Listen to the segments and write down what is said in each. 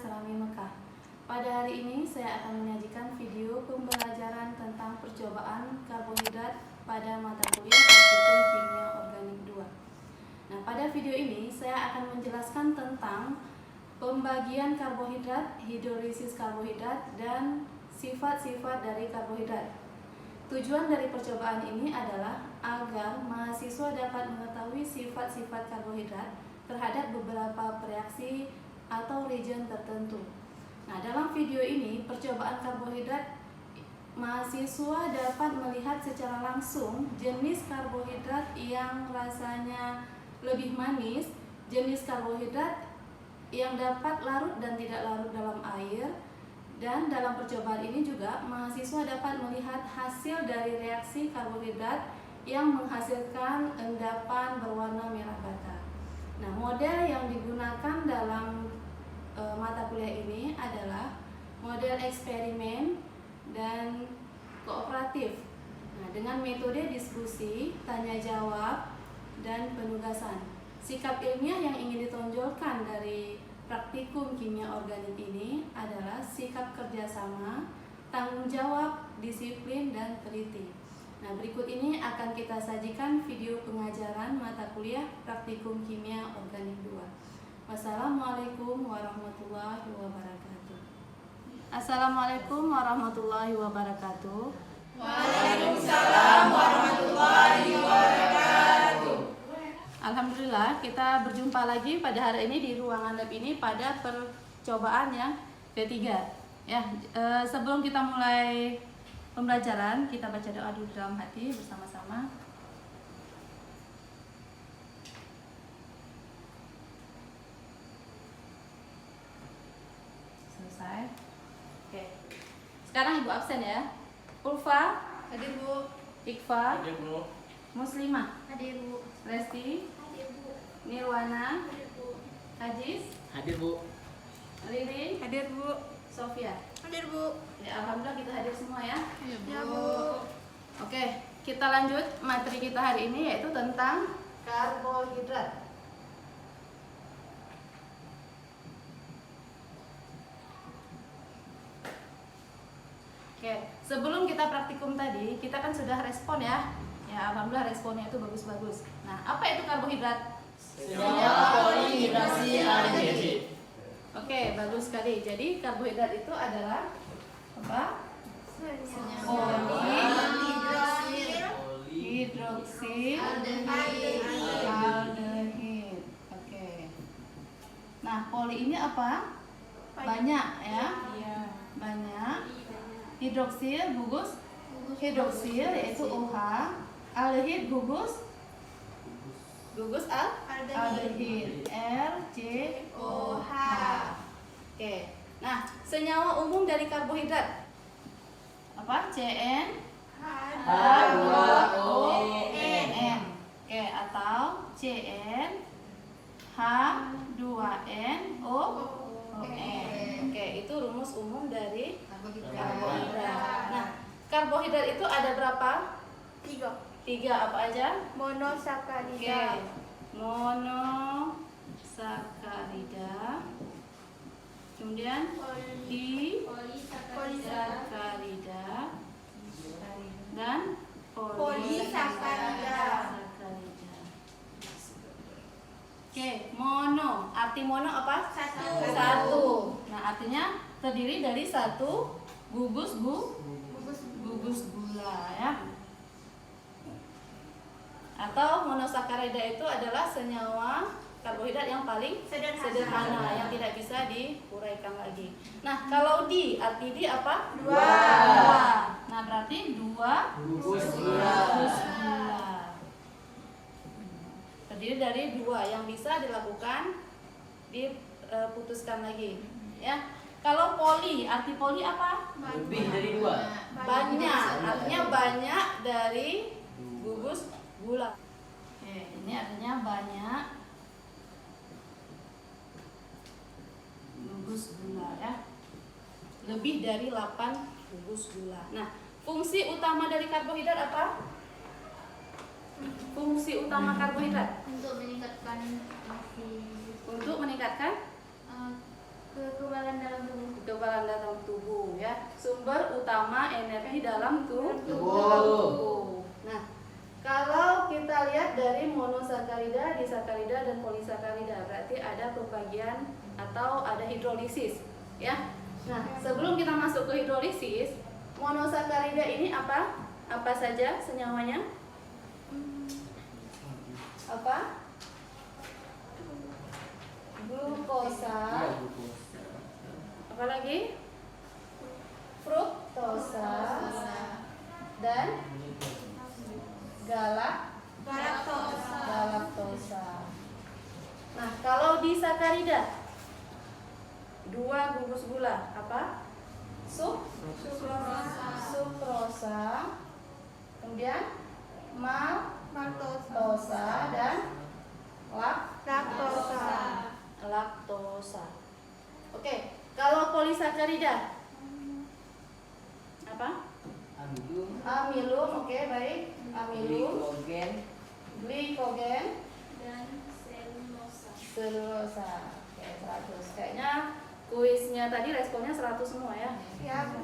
Salami Mekah. Pada hari ini saya akan menyajikan video pembelajaran tentang percobaan karbohidrat pada mata kuliah Praktikum Kimia Organik 2. Nah, pada video ini saya akan menjelaskan tentang pembagian karbohidrat, hidrolisis karbohidrat, dan sifat-sifat dari karbohidrat. Tujuan dari percobaan ini adalah agar mahasiswa dapat mengetahui sifat-sifat karbohidrat terhadap beberapa reaksi atau reagen tertentu. Nah, dalam video ini percobaan karbohidrat, mahasiswa dapat melihat secara langsung jenis karbohidrat yang rasanya lebih manis, jenis karbohidrat yang dapat larut dan tidak larut dalam air. Dan dalam percobaan ini juga mahasiswa dapat melihat hasil dari reaksi karbohidrat yang menghasilkan endapan berwarna merah bata. Nah, model yang digunakan dalam mata kuliah ini adalah model eksperimen dan kooperatif. Nah, dengan metode diskusi, tanya jawab, dan penugasan. Sikap ilmiah yang ingin ditonjolkan dari Praktikum Kimia Organik ini adalah sikap kerjasama, tanggung jawab, disiplin, dan teliti. Nah, berikut ini akan kita sajikan video pengajaran mata kuliah Praktikum Kimia Organik 2. Wassalamualaikum warahmatullahi wabarakatuh. Assalamualaikum warahmatullahi wabarakatuh. Waalaikumsalam warahmatullahi wabarakatuh. Alhamdulillah, kita berjumpa lagi pada hari ini di ruangan lab ini pada percobaan yang ketiga. Ya, sebelum kita mulai pembelajaran, kita baca doa dulu dalam hati bersama-sama. Selesai. Oke. Sekarang Ibu absen ya. Ulfa, Hadir Bu. Ikfa, Hadir Bu. Muslimah, Hadir Bu. Resti, Hadir Bu. Nirwana, Hadir Bu. Ajis, Hadir Bu. Lili, Hadir Bu. Sofia. Hadir Bu. Ya, alhamdulillah kita hadir semua ya. Ya Bu. Oke, kita lanjut materi kita hari ini yaitu tentang karbohidrat. Oke, sebelum kita praktikum tadi, kita kan sudah respon ya. Ya, alhamdulillah responnya itu bagus-bagus. Nah, apa itu karbohidrat? Senyawa polihidrasi aldehyid. Oke, bagus sekali. Jadi karbohidrat itu adalah apa? Hidroksil aldehid. Oke. Nah, poli ini apa? Banyak ya. Banyak. Hidroksil gugus hidroksil yaitu OH. Aldehid gugus aldehid RCOH. Oke. Nah, senyawa umum dari karbohidrat apa? CN H2ON. Oke, atau CN H2NON. Oke, itu rumus umum dari karbohidrat. Nah, karbohidrat itu ada berapa? 3 apa aja? Monosakarida. Oke. Monosakarida. Kemudian disakarida dan Polisakarida. Oke, mono. Arti mono apa? Satu. Nah, artinya terdiri dari satu gugus gula ya. Atau monosakarida itu adalah senyawa karbohidrat yang paling sederhana yang tidak bisa diuraikan lagi. Nah, kalau arti di apa? 2. Nah, berarti 2 Gugus gula. Terdiri dari 2 yang bisa dilakukan diputuskan lagi. Ya. Kalau poli, arti poli apa? Lebih dari 2. Banyak. Artinya banyak dari gugus gula. Oke, ini artinya banyak gugus gula ya. Lebih dari 8 gugus gula. Nah, fungsi utama dari karbohidrat apa? Fungsi utama karbohidrat Untuk meningkatkan untuk meningkatkan kekebalan sumber utama energi dalam Tubuh. tubuh. Nah, kalau kita lihat dari monosakarida, disakarida, dan polisakarida, berarti ada pembagian atau ada hidrolisis, ya. Nah, sebelum kita masuk ke hidrolisis, monosakarida ini apa? Apa saja senyawanya? Apa? Glukosa. Apa lagi? Fruktosa dan galaktosa. Nah, kalau disakarida, 2 gugus gula, apa? Sukrosa, kemudian maltosa dan laktosa. Oke, kalau polisakarida apa? Amilum, oke, baik. Amilum, glikogen, Dan selulosa. selulosa. Oke, 100. Kayaknya kuisnya tadi responnya 100 semua ya. Siap.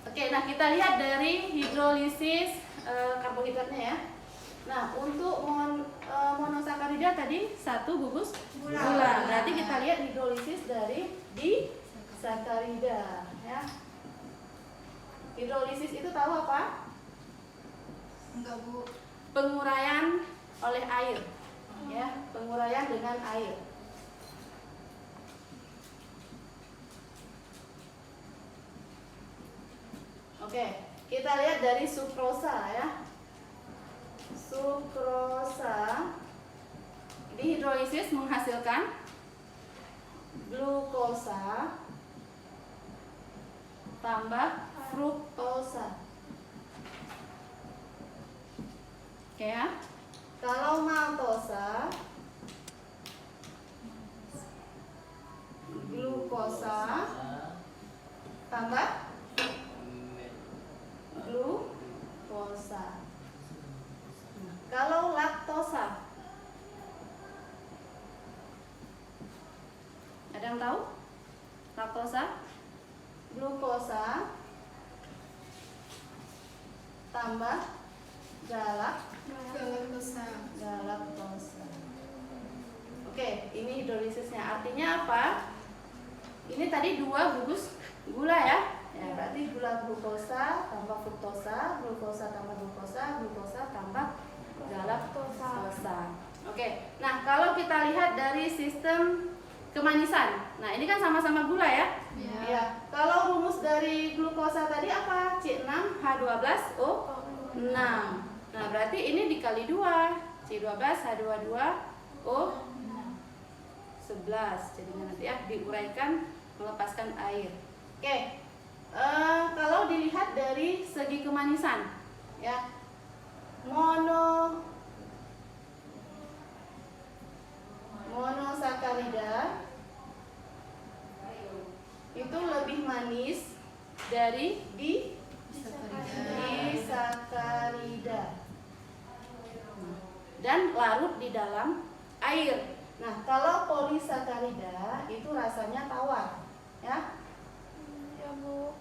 Oke, nah kita lihat dari hidrolisis karbohidratnya ya. Nah, untuk monosakarida tadi 1 gugus gula. Berarti kita lihat hidrolisis dari disakarida ya. Hidrolisis itu tahu apa? Enggak, Bu. Penguraian oleh air. Ya, penguraian dengan air. Oke, kita lihat dari sukrosa ya. Sukrosa dihidrolisis menghasilkan glukosa tambah fruktosa. Oke ya. Kalau maltosa, glukosa tambah glukosa. Kalau laktosa, ada yang tahu? Laktosa, glukosa tambah galaktosa. Oke, ini hidrolisisnya. Artinya apa? Ini tadi 2 gugus gula ya. Ya, berarti gula glukosa tambah fruktosa, glukosa tambah glukosa, glukosa tambah galaktosa. Oke. Nah, kalau kita lihat dari sistem kemanisan. Nah, ini kan sama-sama gula ya. Ya. Kalau rumus dari glukosa tadi apa? C6H12O6. Nah, berarti ini dikali 2. C12H22O11. Jadinya nanti ya diuraikan melepaskan air. Oke. Kalau dilihat dari segi kemanisan, ya, monosakarida itu lebih manis dari disakarida dan larut di dalam air. Nah, kalau polisakarida itu rasanya tawar, ya. Ya, Bu.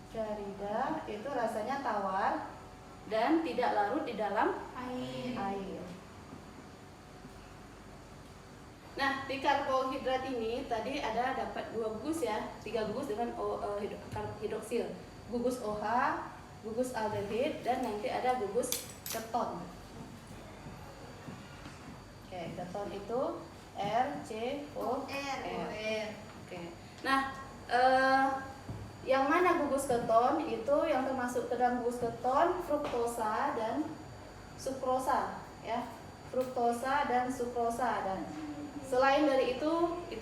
Sakarida itu rasanya tawar dan tidak larut di dalam air. Nah, di karbohidrat ini tadi ada dapat 2 gugus ya, 3 gugus dengan hidroksil, gugus OH, gugus aldehid, dan nanti ada gugus keton. Oke, keton itu RCOR. Oke. Nah, yang mana gugus keton itu yang termasuk ke dalam gugus keton fruktosa dan sukrosa ya. Fruktosa dan sukrosa, dan selain dari itu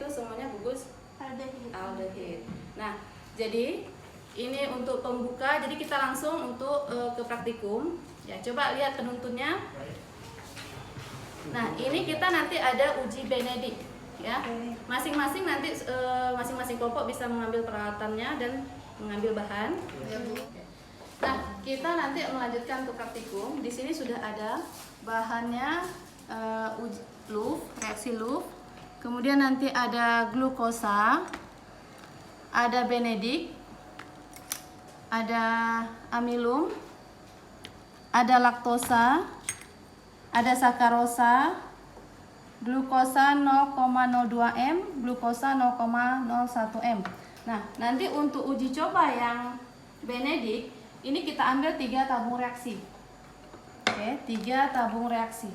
semuanya gugus aldehid. Nah, jadi ini untuk pembuka. Jadi kita langsung untuk ke praktikum. Ya, coba lihat penuntunnya. Nah, ini kita nanti ada uji Benedict ya. Masing-masing nanti masing-masing kelompok bisa mengambil peralatannya dan mengambil bahan. Nah, kita nanti melanjutkan ke praktikum. Di sini sudah ada bahannya, uji Louvre, reaksi Louvre, kemudian nanti ada glukosa, ada benedik, ada amilum, ada laktosa, ada sakarosa, glukosa 0,02 m, glukosa 0,01 m. Nah, nanti untuk uji coba yang benedik, ini kita ambil 3 tabung reaksi. Oke, 3 tabung reaksi.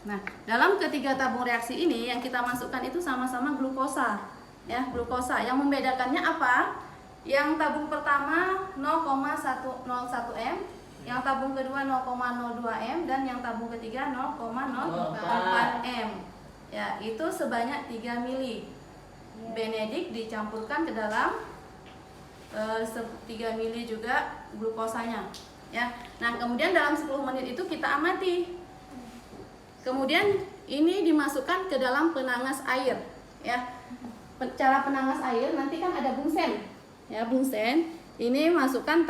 Nah, dalam ketiga tabung reaksi ini yang kita masukkan itu sama-sama glukosa. Ya, glukosa. Yang membedakannya apa? Yang tabung pertama 0,101 m, yang tabung kedua 0,02 m, dan yang tabung ketiga 0,04 m. Ya, itu sebanyak 3 mili. Benedik dicampurkan ke dalam 3 mili juga glukosanya. Ya. Nah, kemudian dalam 10 menit itu kita amati. Kemudian ini dimasukkan ke dalam penangas air. Ya. Cara penangas air nanti kan ada bungsen. Ya, bungsen. Ini masukkan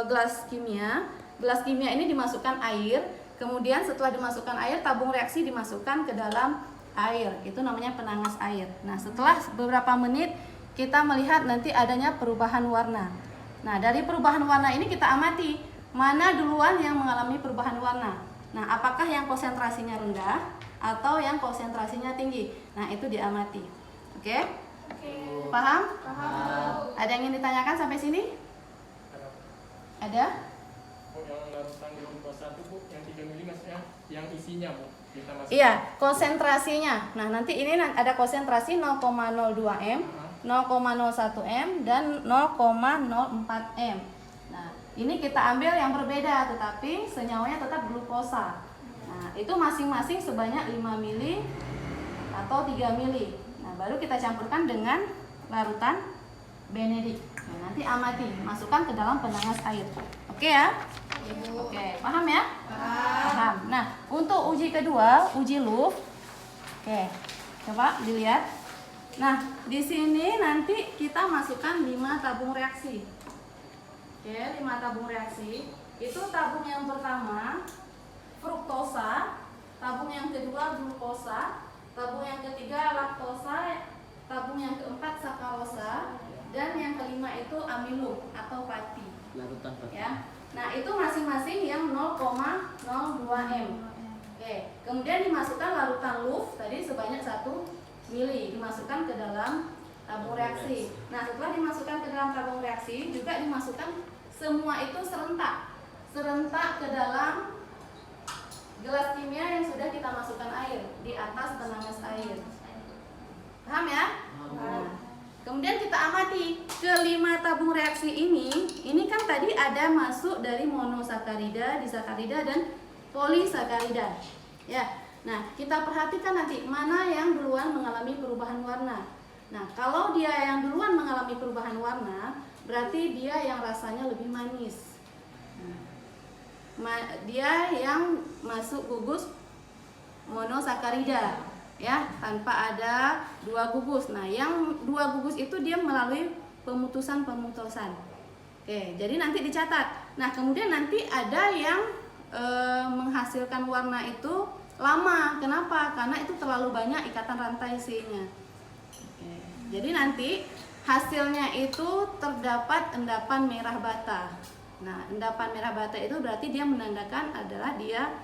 gelas kimia. Gelas kimia ini dimasukkan air. Kemudian setelah dimasukkan air, tabung reaksi dimasukkan ke dalam air. Itu namanya penangas air. Nah, setelah beberapa menit kita melihat nanti adanya perubahan warna. Nah, dari perubahan warna ini kita amati mana duluan yang mengalami perubahan warna. Nah, apakah yang konsentrasinya rendah atau yang konsentrasinya tinggi? Nah, itu diamati. Oke? Paham? Paham. Ada yang ingin ditanyakan sampai sini? Ada? Yang larutan glukosa itu Bu, yang 3 mili maksudnya yang isinya Bu, kita masukkan. Iya, konsentrasinya. Nah, nanti ini ada konsentrasi 0,02 m, 0,01 m, dan 0,04 m. Nah, ini kita ambil yang berbeda, tetapi senyawanya tetap glukosa. Nah, itu masing-masing sebanyak 5 mili atau 3 mili. Nah, baru kita campurkan dengan larutan benedik. Nah, nanti amati, masukkan ke dalam penangas air. Oke ya? Oke, paham ya? Paham. Nah, untuk uji kedua, uji Louvre. Oke, coba dilihat. Nah, di sini nanti kita masukkan 5 tabung reaksi. Oke, 5 tabung reaksi. Itu tabung yang pertama fruktosa, tabung yang kedua glukosa, tabung yang ketiga laktosa, tabung yang keempat sakarosa, dan yang kelima itu amilum atau pati. Larutan Ya. Nah, itu masing-masing yang 0,02 m. Oke, kemudian dimasukkan larutan Louvre tadi sebanyak 1 mili dimasukkan ke dalam tabung reaksi. Nah, setelah dimasukkan ke dalam tabung reaksi juga dimasukkan semua itu serentak ke dalam gelas kimia yang sudah kita masukkan air di atas penangas air. Paham ya? Nah, kemudian kita amati kelima tabung reaksi ini kan tadi ada masuk dari monosakarida, disakarida, dan polisakarida. Ya. Nah, kita perhatikan nanti mana yang duluan mengalami perubahan warna. Nah, kalau dia yang duluan mengalami perubahan warna, berarti dia yang rasanya lebih manis. Dia yang masuk gugus monosakarida, ya, tanpa ada 2 gugus. Nah, yang 2 gugus itu dia melalui pemutusan. Oke, jadi nanti dicatat. Nah, kemudian nanti ada yang menghasilkan warna itu lama. Kenapa? Karena itu terlalu banyak ikatan rantai C-nya. Oke, jadi nanti hasilnya itu terdapat endapan merah bata. Nah, endapan merah bata itu berarti dia menandakan adalah dia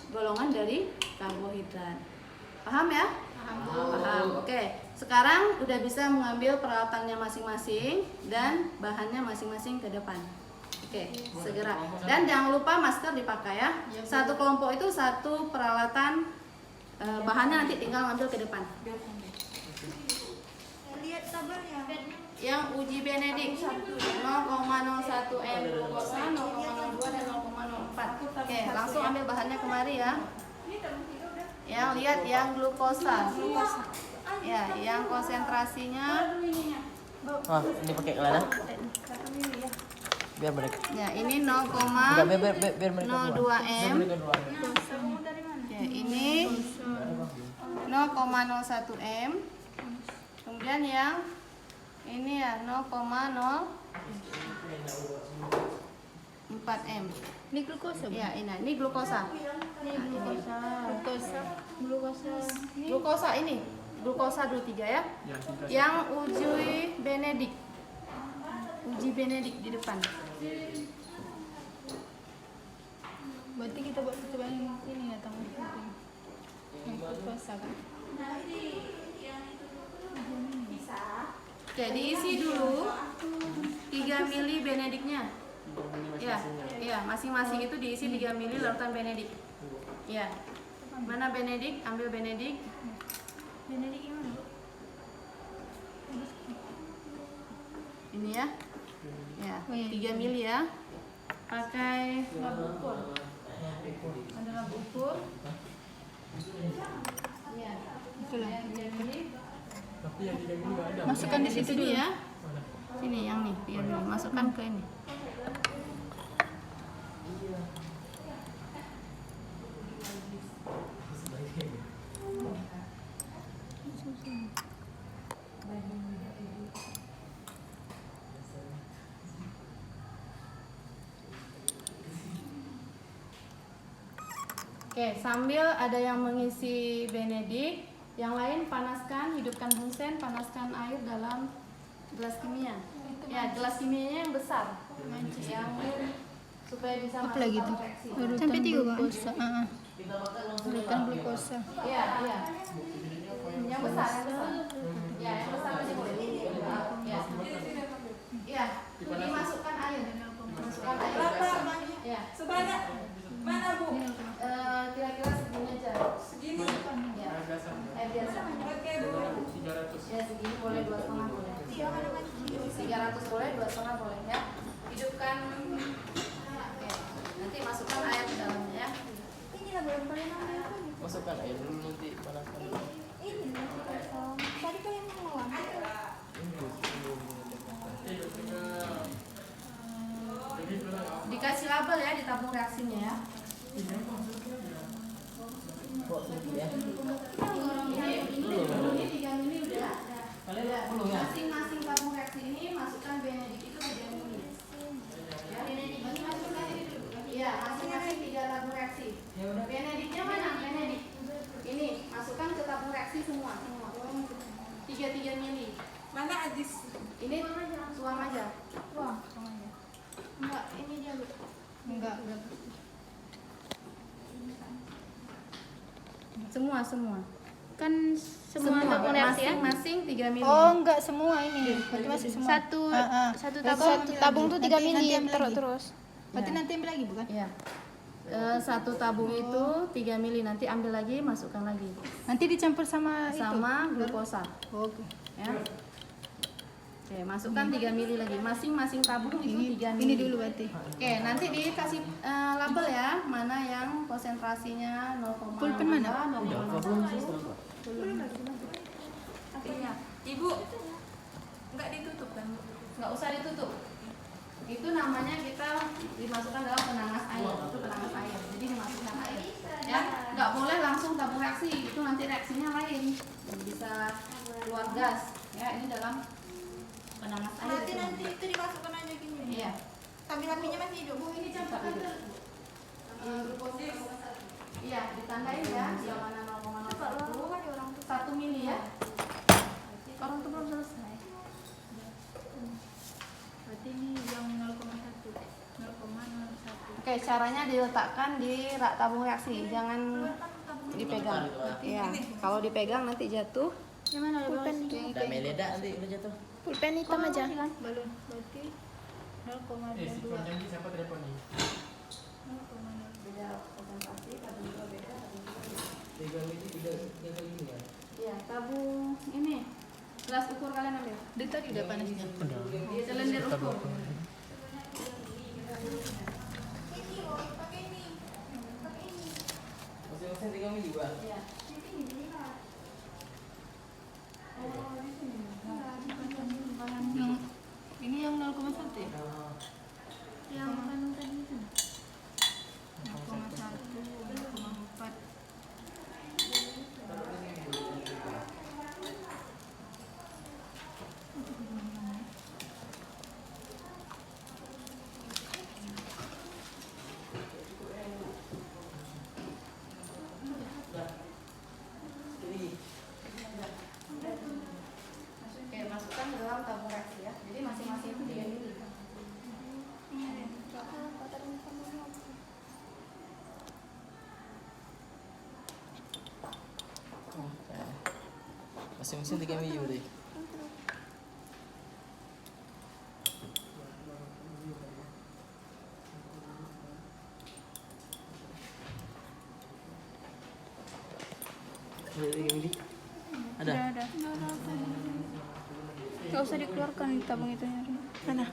golongan dari karbohidrat. Paham ya? Paham. Oke, sekarang udah bisa mengambil peralatannya masing-masing dan bahannya masing-masing ke depan. Oke, segera. Dan jangan lupa masker dipakai ya. Satu kelompok itu satu peralatan, bahannya nanti tinggal ngambil ke depan. Lihat tabelnya. Yang uji benedik 0,01 m glukosa, 0,02 dan 0,04. Oke, langsung ambil bahannya kemari ya. Yang lihat yang glukosa. Ya, yang konsentrasinya Wah, ini pakai kelana. Biar mereka. ya ini Enggak, biar mereka 0,02 m. Ya, ini 0,01 m. Kemudian yang ini ya 0,04 m. Ini glukosa. Ya, ini glukosa. Ini glukosa. Glukosa ini, glukosa 23 ya. Ya, tiga. Yang uji Benedik di depan. Berarti kita buat percobaan ini ya tamu yang puasa kan? Oke, diisi dulu 3 mili Benediknya. 3 mili Ya, masing-masingnya. ya, masing-masing itu diisi 3 mili larutan Benedik. Ya. Mana Benedik? Ambil Benedik. Benedik gimana? Ini ya. Ya, Oh, iya. 3 mili ya. Pakai labu ukur. Ada labu ukur. Ya. Itulah. 3 mili. Tapi yang 3 mili nggak ada. Masukkan di situ dulu ya. Mana? Sini yang nih, 3 mili. Masukkan ke ini. Oke, sambil ada yang mengisi Benedik, yang lain panaskan, hidupkan bunsen, panaskan air dalam gelas kimia. Ya, gelas kimianya yang besar, yang supaya bisa Apa lagi tuh? konveksi. Sampai 3 glukosa. Urutan glukosa. Iya, iya. Yang besar, yang besar. Ya, yang besar aja boleh. Ya. Iya, dimasukkan air. Masukkan air. Ya. Sebanyak mana Bu? Kira-kira segini aja. Segini. Ya. Air biasa. Air biasa. Oke Bu. 300. Ya, segini boleh 2,5 boleh. 300 boleh, 2,5 boleh ya. Hidupkan. Oke. Nanti masukkan air ke dalamnya ya. Inilah belum paling namanya apa nih? Masukkan air dulu nanti panaskan dulu. Ini kosong. Tadi kan yang mau Dikasih label ya di tabung reaksinya ya. Kok tinggi ya? Ini 3 mili udah. Belum ya? Masing-masing tabung reaksi ini masukkan Benedik itu 3 mili. Ya, Benedik masing-masing. Iya, masing-masing 3 tabung reaksi. Benediknya mana? Benedik. Ini masukkan ke tabung reaksi semua. 3 mili. Mana Adis? Ini tuang aja. Wah, enggak, ini dia Bu. Enggak. Semua. Kan semua tabung reaksi ya? Masing-masing 3 mili. Oh, enggak semua ini. Berarti masih semua. Satu Satu tabung tuh 3 Nanti mili ambil terus lagi. terus. Berarti nanti ambil lagi bukan? Iya. Satu tabung itu 3 mili, nanti ambil lagi, masukkan lagi Nanti dicampur sama sama glukosa. Oke. Ya. Oke, masukkan 3 mili lagi. Masing-masing tabung itu 3 Ini mili. dulu berarti. Oke, nanti dikasih label ya, mana yang konsentrasinya 0,2, Pulpen mana? 0,1. Iya. Ibu enggak ditutup kan? Nggak usah ditutup. Itu namanya kita dimasukkan dalam penanas air. Itu penanas air. Jadi dimasukkan air. Ya, nggak boleh langsung tabung reaksi. Itu nanti reaksinya lain. Bisa keluar gas. Ya, ini dalam penanas air. Nanti itu dimasukkan aja gini. Iya. Tapi apinya masih hidup. Bu, ini Campurkan ke glukosa. Iya, ditandain ya. Yang mana 0,01. 1 mili ya. Orang tuh belum selesai. Berarti ini yang 0,1. 0,01. Oke, caranya diletakkan di rak tabung reaksi, jangan dipegang. Iya, kalau dipegang nanti jatuh. Yang mana pulpen? Udah meledak nanti udah jatuh. Pulpen hitam aja. Belum. Berarti 0,02. Si tuan janji siapa telepon nih? 3 mili 3 kali ini ya. Iya, tabung ini. Gelas ukur kalian ambil. Dia tadi udah panasnya. Silinder ukur. Masing-masing 3 mili Bang. Iya. Yang ini yang 0,1 ya? Yang anu tadi itu. 0,1, 0,4. Masing-masing 3 biji berarti. Ada 3 biji? Ada? Udah ada. Gak usah dikeluarkan di tabung itu nyari. Mana?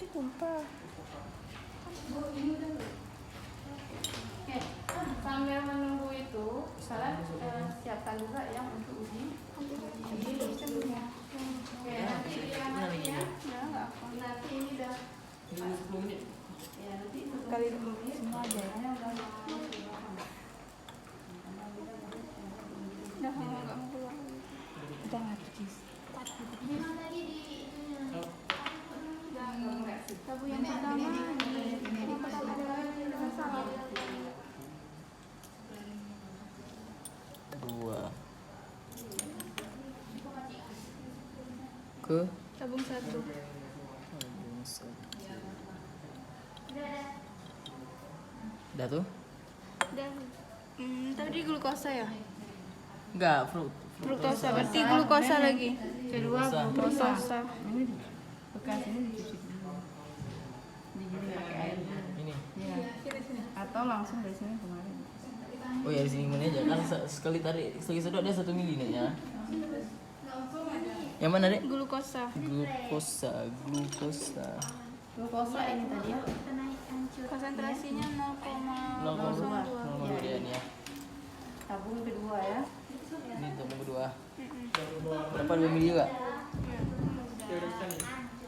Tumpah. Oke, sambil menunggu itu, kalian siapkan juga yang untuk uji. Oke, nanti yang nanti ya, nanti ini udah 10 menit. ya nanti Kali semua aja ya. Udah nggak mau keluar. Udah ngacis. Tabu yang pertama Dua. Ke tabung 1. tabung 1. Udah tuh? Udah. Tadi glukosa ya? Enggak, Fruktosa berarti glukosa lagi. Kedua Fruktosa. Bekas ini dicuci dulu. Digiling pakai air dulu. ini. Ya. Atau langsung dari sini kemarin. Oh ya di sini mana aja kan sekali tarik sekali sedot dia 1 mili nih ya. Yang mana dek? Glukosa. Glukosa. glukosa ini tadi ya. Konsentrasinya 0,2 0,02. dia nih ya. Tabung kedua ya. Ini tabung kedua. Berapa 2 mili juga? Ya udah bisa nih.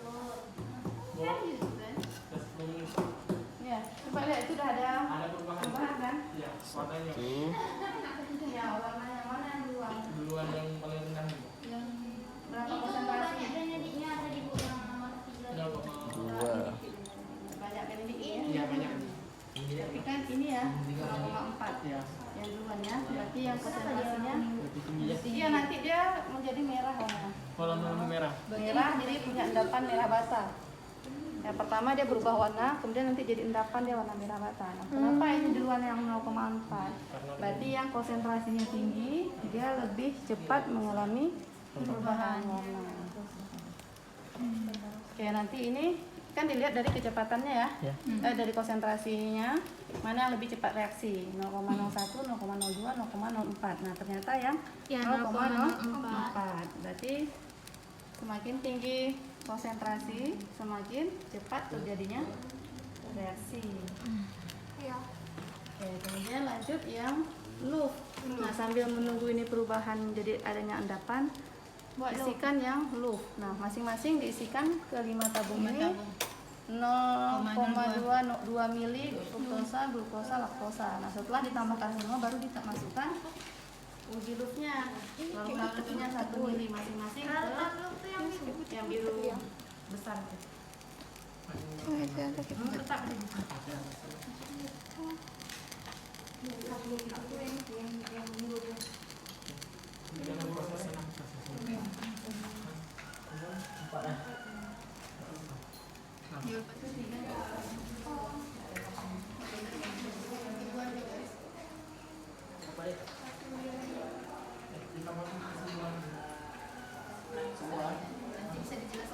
Bawa. Udah 10 menit. Ya, coba lihat itu udah ada Ada perubahan. perubahan kan? Iya, warnanya. Tuh. Ya, warna yang mana yang duluan? Duluan yang paling rendah. Yang berapa konsentrasi? 2. Banyak kan ini ya? Iya, banyak. Tapi kan ini ya 0,4 Iya. yang duluan ya. Berarti yang konsentrasinya Lebih tinggi ya. iya nanti dia menjadi merah warna. Warna merah. Merah jadi punya endapan merah bata. Yang pertama dia berubah warna, kemudian nanti jadi endapan dia warna merah bata. Nah, kenapa ini duluan yang 0,4? Berarti yang konsentrasinya tinggi, dia lebih cepat mengalami perubahan warna. Oke, nanti ini kan dilihat dari kecepatannya ya, Ya. dari konsentrasinya, mana yang lebih cepat reaksi, 0,01, 0,02, 0,04. Nah, ternyata yang Ya, 0,04. Berarti semakin tinggi konsentrasi, semakin cepat terjadinya reaksi. Oke, kemudian lanjut yang loop. Nah, sambil menunggu ini perubahan jadi adanya endapan, isikan yang loop. Nah, masing-masing diisikan ke 5 tabung ini 0,2 mili fruktosa, glukosa, laktosa. Nah, setelah ditambahkan semua baru kita masukkan uji loopnya. Lalu loopnya 1 mili masing-masing ke yang biru besar. Tetap di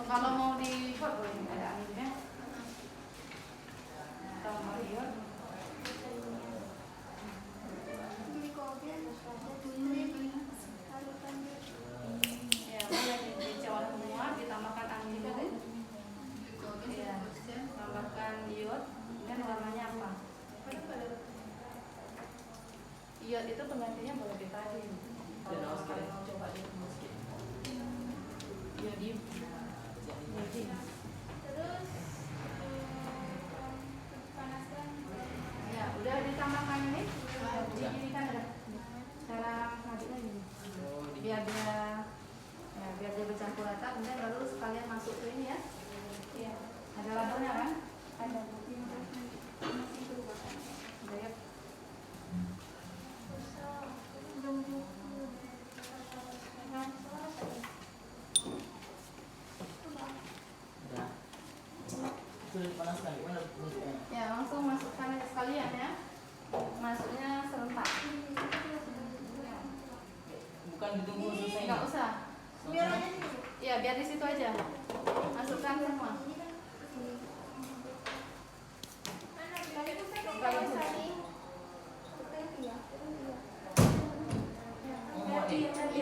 kalau mau dibuat boleh ada anginnya. Atau mau dibuat. Ya, boleh dicawan semua, ditambahkan angin dulu. Ya, tambahkan iod. Dan warnanya apa? Iod itu penggantinya boleh betadin. Kalau kalian mau coba di masjid. Iodin. Iodin. Ya, udah ditambahkan ini. Ini kan ada cara ngaduknya gini. Biar dia bercampur rata, kemudian baru sekalian masuk ke ini ya. Iya. Ada labelnya kan? Ada. Udah ya. Udah. Sudah dipanaskan, gimana bentuknya? Ya, langsung masukkan aja sekalian ya. Masuknya serentak. Bukan ditunggu selesai. Nggak usah. Biar aja sini. Ya, biar di situ aja. Masukkan semua. Tunggu itu lagi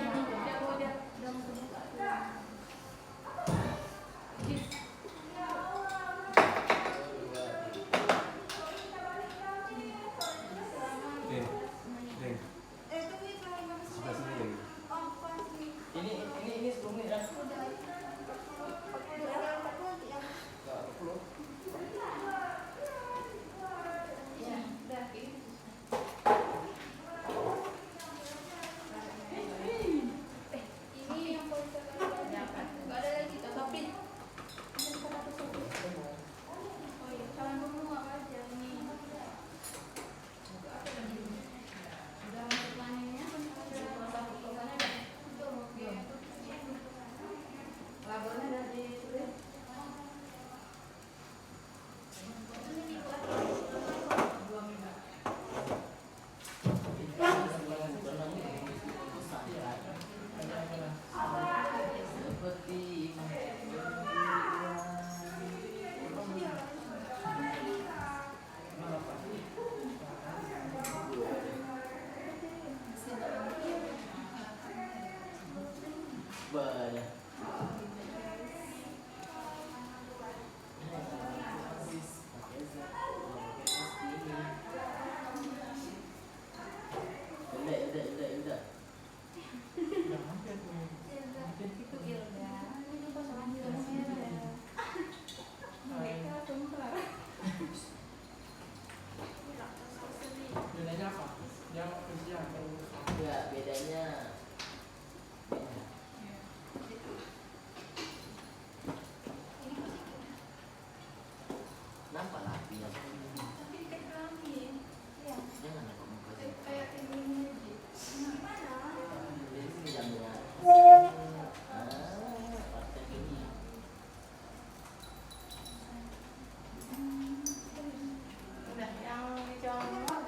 Sebelah sini lagi. Oh, pas nih. Ini 10 menit kan? Ya, udah gitu. Labornya udah ditulis. Seperti banyak. Udah. Itu Ilda. Bedanya apa? Yang ujian Enggak, bedanya kenapa lah dia? Jangan aku muka sih. Jadi sini jamnya. Partai ini. Udah, yang dicontoh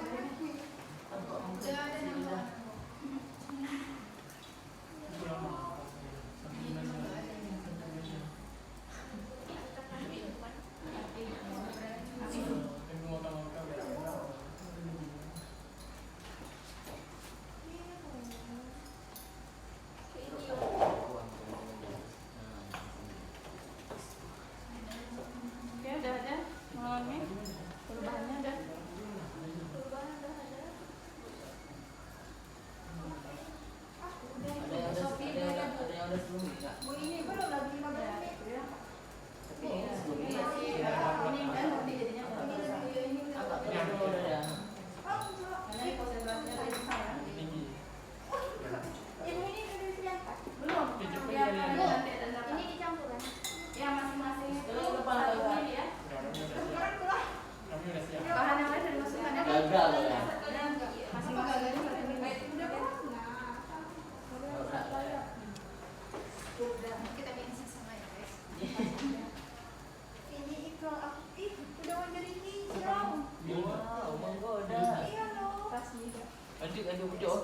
Oke, udah ada mengalami perubahannya udah. Ada yang udah 10 menit, Kak. Ini belum lagi 15 Ya, menit. gitu ya. Tapi ini 10 menit. Ini kan nanti jadinya Agak kurang udah ya. karena ini konsentrasinya lagi besar kan? tinggi. Ibu ini udah diangkat. Belum. Biar kalian nanti ada data. Ini dicampur kan? Ya masing-masing itu Sekarang depan, satu Kak. mili ya. Kami udah siap. Bahan yang lain dari masukkan ya. Gagal ya. Masing-masing itu 1 mili. Udah pas. Kita bikin sama ya guys. Ini iklan aku. Ih, udah mau jadi hijau. Wow, menggoda. Iya loh. Pas juga. Aduh, bujuk.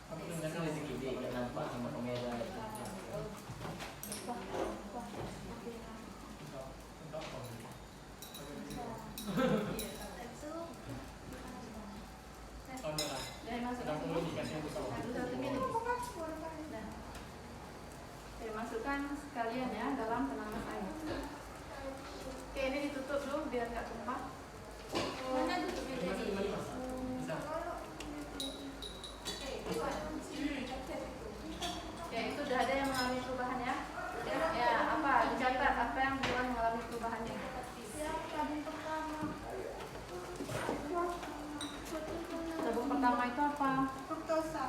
Kami Ini udah masih gede, nggak nampak sama kamera. Dari masukkan Sudah perlu dikasih yang besar. satu mili. Nah, saya masukkan sekalian ya dalam penamas air. Oke, ini ditutup dulu biar nggak tumpah. Mana tutupnya jadi? Bisa. Ya, itu udah ada yang mengalami perubahan ya. Ya, apa? Dicatat apa yang duluan mengalami perubahannya. Tabung pertama. Tabung pertama itu apa? Fruktosa.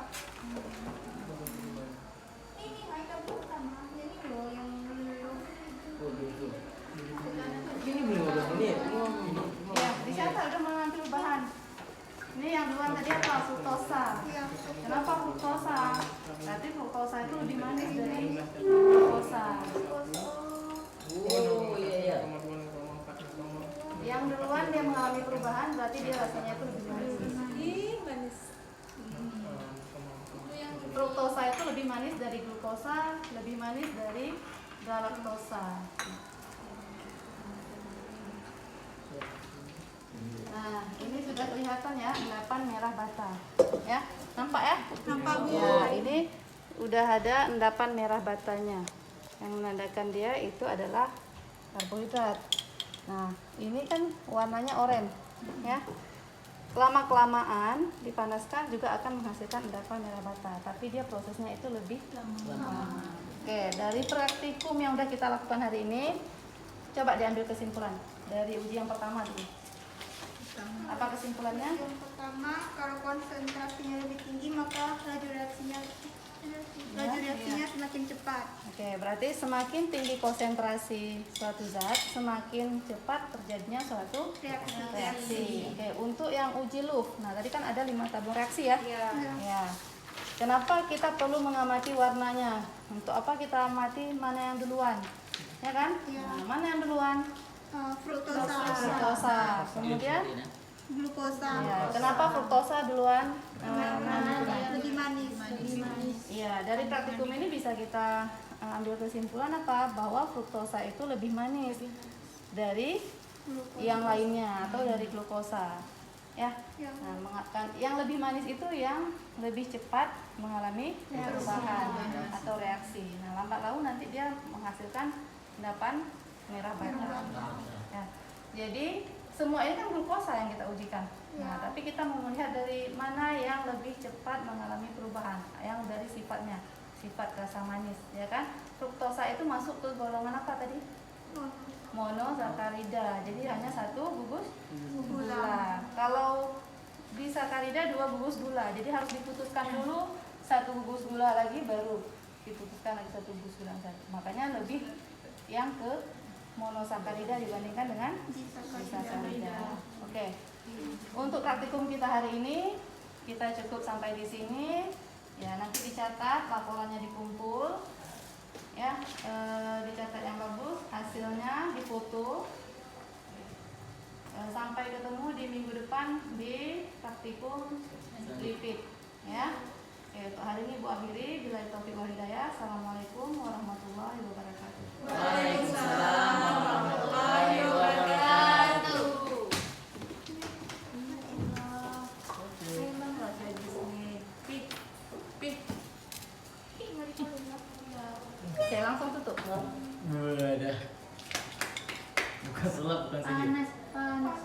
Ini nggak tabung pertama. Ini loh yang Ini belum 15 menit. Ya, dicatat udah mengalami perubahan. Ini yang duluan tadi apa? Fruktosa. Iya. Kenapa fruktosa? Berarti fruktosa itu lebih manis dari glukosa. Oh, iya. Yang duluan dia mengalami perubahan berarti dia rasanya itu lebih manis. Ih, manis. dari glukosa lebih manis dari galaktosa. Nah, ini sudah kelihatan ya, endapan merah bata. Ya, nampak ya? Nampak, Bu. Ya, ini udah ada endapan merah batanya. Yang menandakan dia itu adalah karbohidrat. Nah, ini kan warnanya oranye, ya. Lama-kelamaan dipanaskan juga akan menghasilkan endapan merah bata, tapi dia prosesnya itu lebih lama. Oke, dari praktikum yang udah kita lakukan hari ini, coba diambil kesimpulan dari uji yang pertama dulu. Apa kesimpulannya? Yang pertama, kalau konsentrasinya lebih tinggi maka laju reaksinya semakin cepat. Oke, berarti semakin tinggi konsentrasi suatu zat, semakin cepat terjadinya suatu reaksi. Oke, untuk yang uji Louvre, nah tadi kan ada 5 tabung reaksi ya? Ya. Kenapa kita perlu mengamati warnanya? Untuk apa kita amati mana yang duluan? Ya kan? Nah, mana yang duluan? Fruktosa. Kemudian Glukosa. ya, kenapa fruktosa duluan? Lebih manis. Iya, dari praktikum ini bisa kita ambil kesimpulan apa? Bahwa fruktosa itu lebih manis dari yang lainnya atau dari glukosa. Ya. Nah, yang lebih manis itu yang lebih cepat mengalami perubahan atau reaksi. Nah, lambat laun nanti dia menghasilkan endapan merah bata. Ya. Jadi semua ini kan glukosa yang kita ujikan. Nah, tapi kita mau melihat dari mana yang lebih cepat mengalami perubahan, yang dari sifatnya, sifat rasa manis, ya kan? Fruktosa itu masuk ke golongan apa tadi? Monosakarida. Jadi hanya 1 gugus gula. Kalau di sakarida 2 gugus gula. Jadi harus diputuskan dulu 1 gugus gula lagi baru diputuskan lagi 1 gugus gula. Makanya lebih yang ke monosakarida dibandingkan dengan disakarida. Oke. Untuk praktikum kita hari ini kita cukup sampai di sini. Ya, nanti dicatat, laporannya dikumpul. Ya, dicatat yang bagus, hasilnya difoto. Sampai ketemu di minggu depan di praktikum lipid. Ya. Oke, untuk hari ini Bu akhiri. Billahi taufiq wal hidayah. Assalamualaikum warahmatullahi wabarakatuh. Waalaikumsalam warahmatullahi wabarakatuh. Oke, langsung tutup. Udah. Bukan sulap, bukan sedih. Panas.